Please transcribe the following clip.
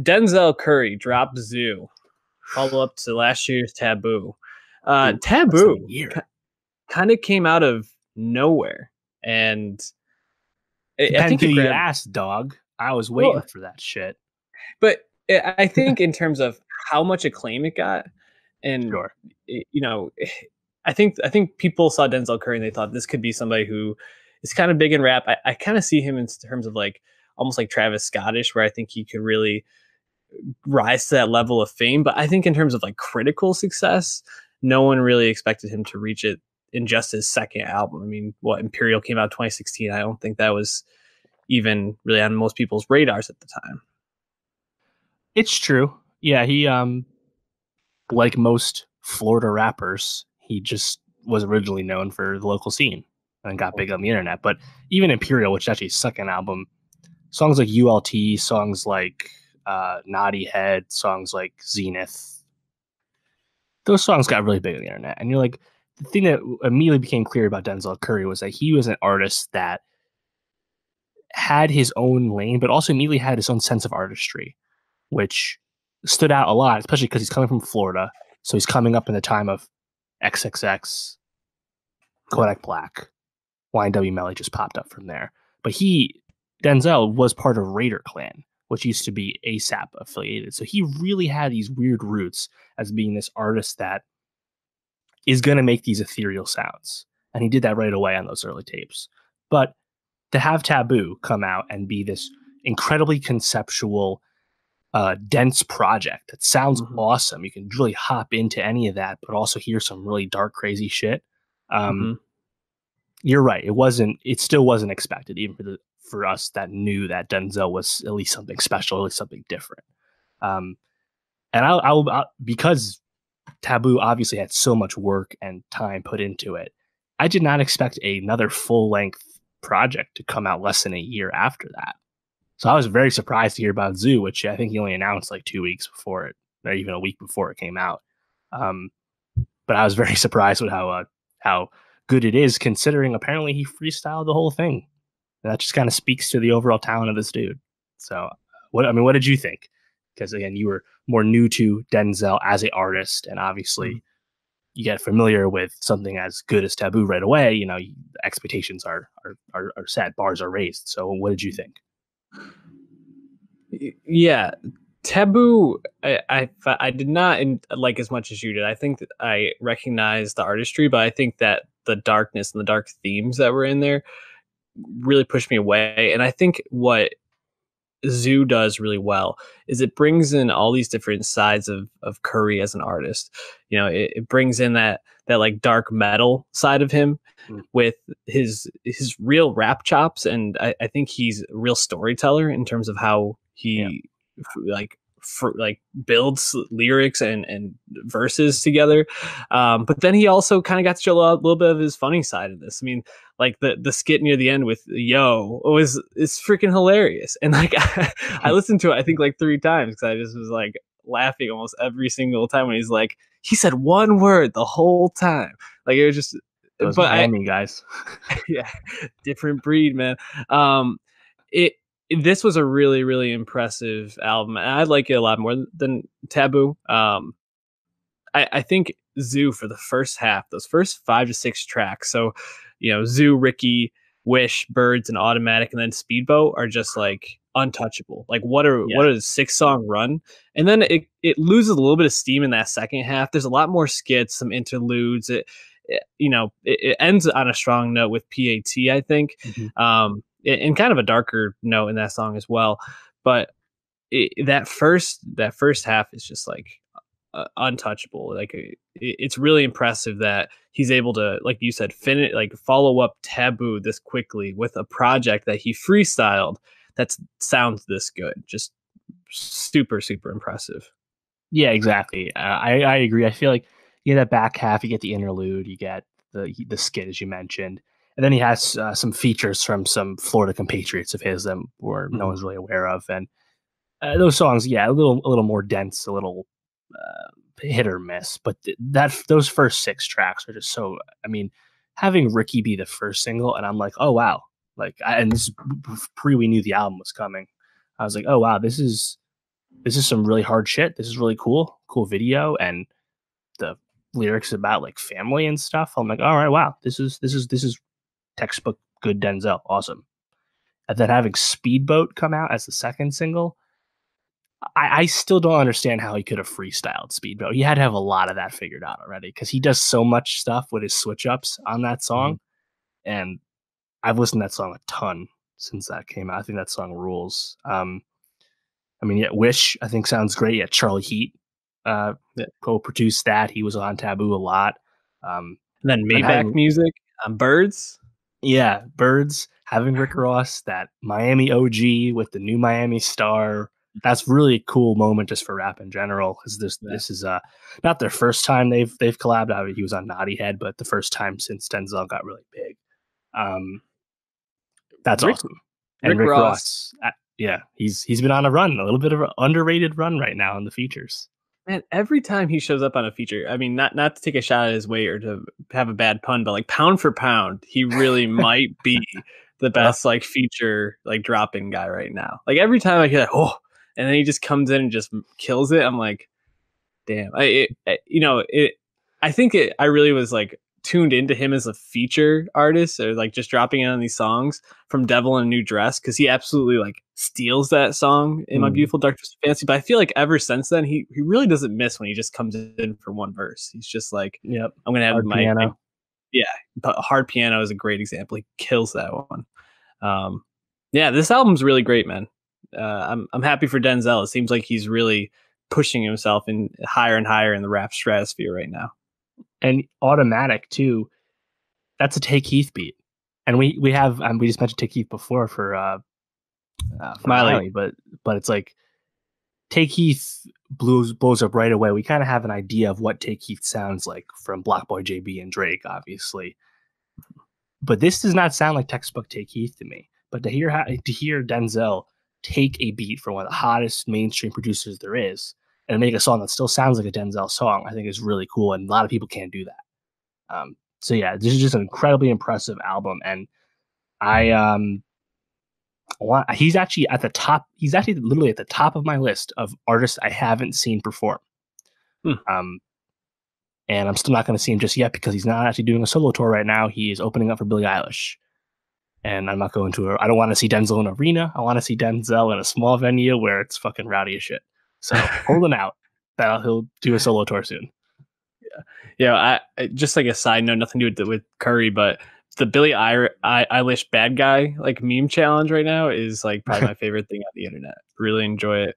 Denzel Curry dropped ZUU. Follow up to last year's Taboo. Ooh, less than a Taboo year. kind of came out of nowhere, and I Depends think who it you grabbed. ask, dog. I was waiting Well, for that shit. but I think in terms of how much acclaim it got, and Sure. you know, I think people saw Denzel Curry and they thought this could be somebody who is kind of big in rap. I kind of see him in terms of like almost like Travis Scottish, where I think he could really rise to that level of fame. But I think in terms of like critical success, no one really expected him to reach it in just his second album. I mean, what Imperial came out 2016. I don't think that was even really on most people's radars at the time. It's true. Yeah, he like most Florida rappers, he just was originally known for the local scene and got big on the internet. But even Imperial, which is actually his second album, songs like ULT, songs like Naughty Head, songs like Zenith, those songs got really big on the internet. And you're like, the thing that immediately became clear about Denzel Curry was that he was an artist that had his own lane, but also immediately had his own sense of artistry, which stood out a lot, especially because he's coming from Florida. So he's coming up in the time of XXX, Kodak Black, YNW Melly just popped up from there. But Denzel, was part of Raider Clan, which used to be ASAP affiliated. So he really had these weird roots as being this artist that is going to make these ethereal sounds. And he did that right away on those early tapes. But to have Taboo come out and be this incredibly conceptual, dense project that sounds Mm-hmm. awesome. You can really hop into any of that, but also hear some really dark, crazy shit. Um, Mm-hmm. you're right. It still wasn't expected, even for us that knew that Denzel was at least something special, at least something different. Um, and because Taboo obviously had so much work and time put into it, I did not expect another full length project to come out less than a year after that. So I was very surprised to hear about ZUU, which I think he only announced like 2 weeks before it, or even a week before it came out. Um, but I was very surprised with how good it is, considering apparently he freestyled the whole thing. And that just kind of speaks to the overall talent of this dude. So, what did you think? Because again, you were more new to Denzel as an artist, and Mm-hmm. obviously you get familiar with something as good as Taboo right away. You know, expectations are set, bars are raised. So, what did you think? Yeah, Taboo. I did not like as much as you did. I think that I recognized the artistry, but I think that the darkness and the dark themes that were in there really pushed me away. And I think what ZUU does really well is it brings in all these different sides of Curry as an artist. It brings in that like dark metal side of him Mm, with his real rap chops, and I think he's a real storyteller in terms of how yeah. he like like builds lyrics and verses together. But then he also kind of got to show a little bit of his funny side of this. I mean, like the skit near the end with Yo was it's freaking hilarious, and like I listened to it I think like 3 times because I just was like laughing almost every single time when he's like he said one word the whole time. Like it was just, Those but I Miami guys. yeah, different breed, man. Um, it this was a really really impressive album, and I like it a lot more than Taboo. I think ZUU for the first half, those first 5 to 6 tracks. So, ZUU, Ricky, Wish, Birds, and Automatic, and then Speedboat are just like untouchable. Like Yeah. what a 6 song run, and then it loses a little bit of steam in that second half. There's a lot more skits, some interludes. It ends on a strong note with PAT, I think, Mhm. and kind of a darker note in that song as well. But that first half is just like untouchable. Like it's really impressive that he's able to, like you said, finish like follow up Taboo this quickly with a project that he freestyled that sounds this good. Just super super impressive. Yeah, exactly. I agree. I feel like you get that back half, you get the interlude, you get the skit as you mentioned, and then he has some features from some Florida compatriots of his that were no Mhm. one's really aware of, and those songs, yeah, a little more dense, a little hit or miss. But those first 6 tracks are just so. I mean, having Ricky be the first single, and I'm like, oh wow, and this is pre we knew the album was coming. I was like, oh wow, this is this is some really hard shit. This is really cool video, and the lyrics about like family and stuff. I'm like, all right, wow, this is textbook good Denzel, awesome. And then having Speedboat come out as the second single, I still don't understand how he could have freestyled Speedboat. He had to have a lot of that figured out already because he does so much stuff with his switch ups on that Mhm. song. And I've listened to that song a ton since that came out. I think that song rules. I mean, yeah, Wish I think sounds great. Yeah, Charlie Heat Yeah. co-produced that. He was on Taboo a lot. And then And then Maybach having music, Birds. yeah, Birds, having Rick Ross, that Miami OG with the new Miami star. That's really a cool moment just for rap in general because Yeah. this is not their first time they've collabed. I mean, he was on Naughty Head, but the first time since Denzel got really big. Um, that's Rick awesome. And Rick Rick Ross, Ross, yeah, he's been on a run, a little bit of an underrated run right now in the features. man, every time he shows up on a feature, I mean, not to take a shot at his weight or to have a bad pun, but like pound for pound, he really might be the Uh, best like feature like drop-in guy right now. Like every time I hear that, oh, and then he just comes in and just kills it. I'm like, damn. I think I really was like tuned into him as a feature artist or like just dropping in on these songs from Devil in a New Dress because he absolutely like steals that song in My mm, Beautiful Dark Twisted Fantasy. But I feel like ever since then he really doesn't miss when he just comes in for one verse. He's just like, yep, I'm gonna have hard my piano. yeah. But Hard Piano is a great example. He kills that one. Um, yeah, this album's really great, man. I'm happy for Denzel. It seems like he's really pushing himself in higher and higher in the rap stratosphere right now. And Automatic too. That's a Take Heath beat, and we have we just mentioned Take Heath before for Miley, Miley, but it's like Take Heath blows up right away. We kind of have an idea of what Take Heath sounds like from Block Boy JB and Drake, obviously, but this does not sound like textbook Take Heath to me. But to hear Denzel take a beat from one of the hottest mainstream producers there is and make a song that still sounds like a Denzel song, I think is really cool, and a lot of people can't do that. So yeah, this is just an incredibly impressive album, and I he's actually at the top. He's actually literally at the top of my list of artists I haven't seen perform. hmm. Um, and I'm still not going to see him just yet because he's not actually doing a solo tour right now. He is opening up for Billie Eilish, and I'm not going to. I don't want to see Denzel in an arena. I want to see Denzel in a small venue where it's fucking rowdy as shit. So holding out that he'll do a solo tour soon. Yeah, just like a side note, nothing to do with Curry, but the Eilish bad guy like meme challenge right now is like probably my favorite thing on the internet. Really enjoy it.